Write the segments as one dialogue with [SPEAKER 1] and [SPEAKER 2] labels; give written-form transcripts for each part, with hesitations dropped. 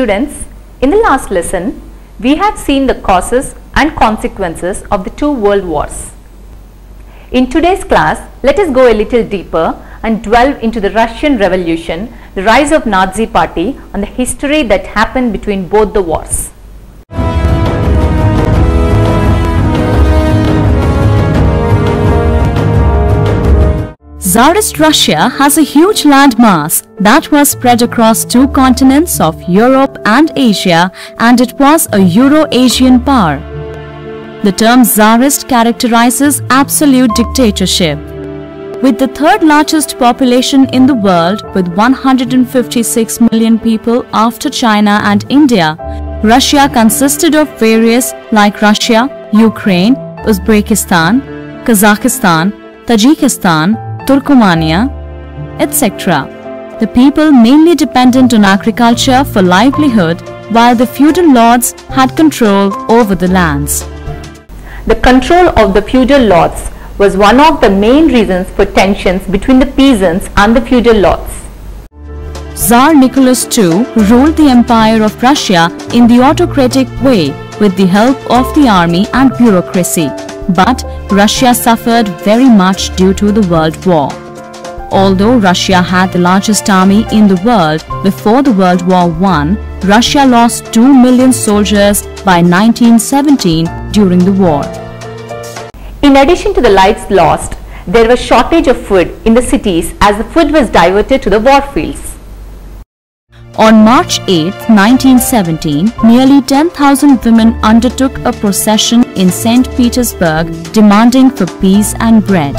[SPEAKER 1] Students, in the last lesson, we have seen the causes and consequences of the two world wars. In today's class, let us go a little deeper and delve into the Russian Revolution, the rise of Nazi Party, and the history that happened between both the wars.
[SPEAKER 2] Tsarist Russia has a huge land mass that was spread across two continents of Europe and Asia, and it was a Euro-Asian power. The term Tsarist characterizes absolute dictatorship. With the third largest population in the world, with 156 million people after China and India, Russia consisted of various like Russia, Ukraine, Uzbekistan, Kazakhstan, Tajikistan, Turkmenia, etc. The people mainly dependent on agriculture for livelihood, while the feudal lords had control over the lands.
[SPEAKER 1] The control of the feudal lords was one of the main reasons for tensions between the peasants and the feudal lords.
[SPEAKER 2] Tsar Nicholas II ruled the Empire of Russia in the autocratic way with the help of the army and bureaucracy. But Russia suffered very much due to the World War. Although Russia had the largest army in the world before the World War I, Russia lost 2 million soldiers by 1917 during the war.
[SPEAKER 1] In addition to the lives lost, there was shortage of food in the cities as the food was diverted to the war fields.
[SPEAKER 2] On March 8, 1917, nearly 10,000 women undertook a procession in St. Petersburg demanding for peace and bread.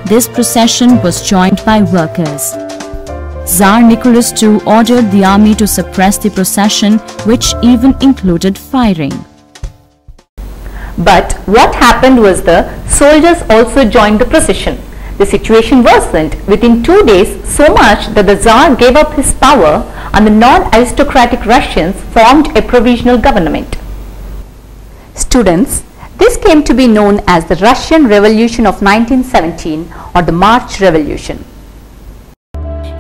[SPEAKER 2] This procession was joined by workers. Tsar Nicholas II ordered the army to suppress the procession, which even included firing.
[SPEAKER 1] But what happened was the soldiers also joined the procession. The situation worsened within 2 days so much that the Tsar gave up his power and the non-aristocratic Russians formed a provisional government. Students, this came to be known as the Russian Revolution of 1917 or the March Revolution.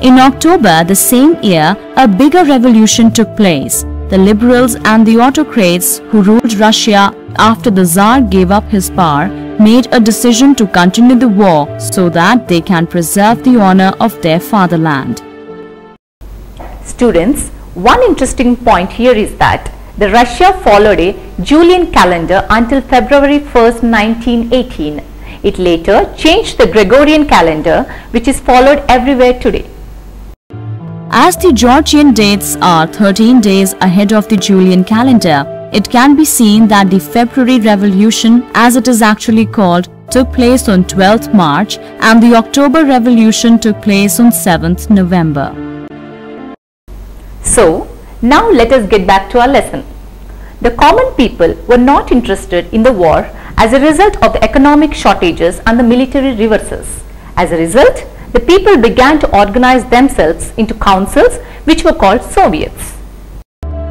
[SPEAKER 2] In October the same year, a bigger revolution took place. The liberals and the autocrats who ruled Russia after the Tsar gave up his power made a decision to continue the war so that they can preserve the honor of their fatherland.
[SPEAKER 1] Students, one interesting point here is that the Russia followed a Julian calendar until February 1st, 1918. It later changed the Gregorian calendar, which is followed everywhere today.
[SPEAKER 2] As the Georgian dates are 13 days ahead of the Julian calendar, it can be seen that the February Revolution, as it is actually called, took place on 12th March and the October Revolution took place on 7th November.
[SPEAKER 1] So, now let us get back to our lesson. The common people were not interested in the war as a result of the economic shortages and the military reverses. As a result, the people began to organize themselves into councils which were called Soviets.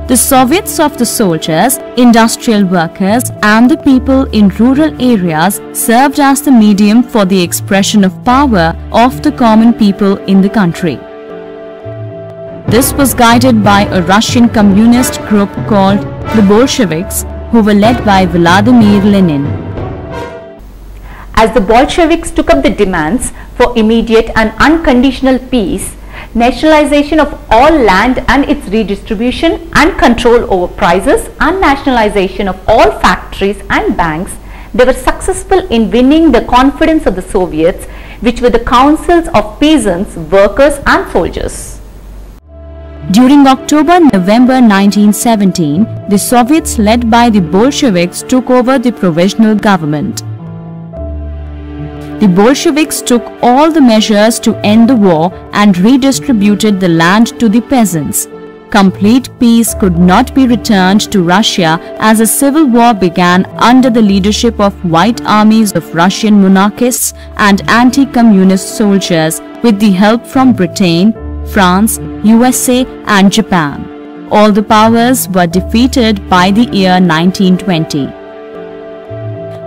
[SPEAKER 2] The Soviets of the soldiers, industrial workers and the people in rural areas served as the medium for the expression of power of the common people in the country. This was guided by a Russian communist group called the Bolsheviks, who were led by Vladimir Lenin.
[SPEAKER 1] As the Bolsheviks took up the demands for immediate and unconditional peace, nationalization of all land and its redistribution and control over prices and nationalization of all factories and banks, they were successful in winning the confidence of the Soviets, which were the councils of peasants, workers and soldiers.
[SPEAKER 2] During October-November 1917, the Soviets led by the Bolsheviks took over the provisional government. The Bolsheviks took all the measures to end the war and redistributed the land to the peasants. Complete peace could not be returned to Russia as a civil war began under the leadership of white armies of Russian monarchists and anti-communist soldiers with the help from Britain, France, USA and Japan. All the powers were defeated by the year 1920.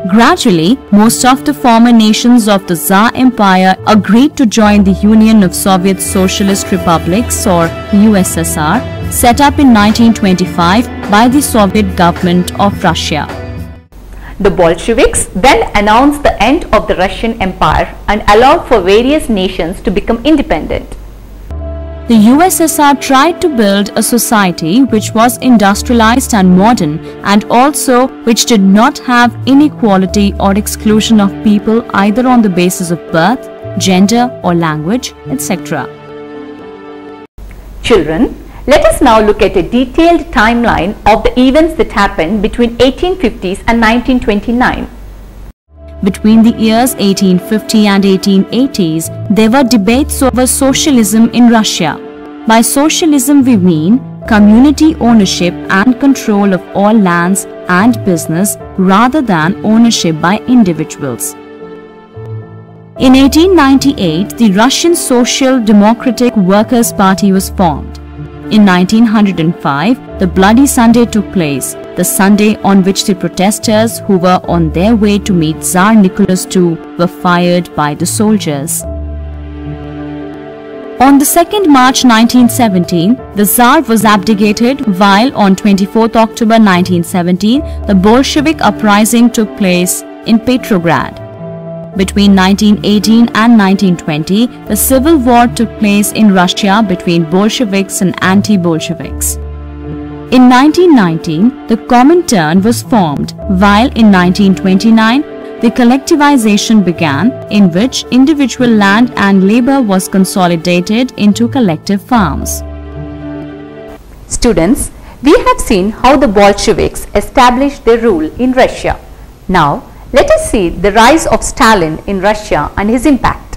[SPEAKER 2] Gradually, most of the former nations of the Tsar Empire agreed to join the Union of Soviet Socialist Republics or USSR set up in 1925 by the Soviet government of Russia.
[SPEAKER 1] The Bolsheviks then announced the end of the Russian Empire and allowed for various nations to become independent.
[SPEAKER 2] The USSR tried to build a society which was industrialized and modern, and also which did not have inequality or exclusion of people either on the basis of birth, gender or language, etc.
[SPEAKER 1] Children, let us now look at a detailed timeline of the events that happened between 1850s and 1929.
[SPEAKER 2] Between the years 1850 and 1880s, there were debates over socialism in Russia. By socialism we mean community ownership and control of all lands and business rather than ownership by individuals. In 1898, the Russian Social Democratic Workers' Party was formed. In 1905, the Bloody Sunday took place, the Sunday on which the protesters who were on their way to meet Tsar Nicholas II were fired by the soldiers. On the 2nd March 1917, the Tsar was abdicated, while on 24th October 1917, the Bolshevik uprising took place in Petrograd. Between 1918 and 1920, the civil war took place in Russia between Bolsheviks and anti-Bolsheviks. In 1919, the Comintern was formed, while in 1929, the collectivization began, in which individual land and labor was consolidated into collective farms.
[SPEAKER 1] Students, we have seen how the Bolsheviks established their rule in Russia. Now, let us see the rise of Stalin in Russia and his impact.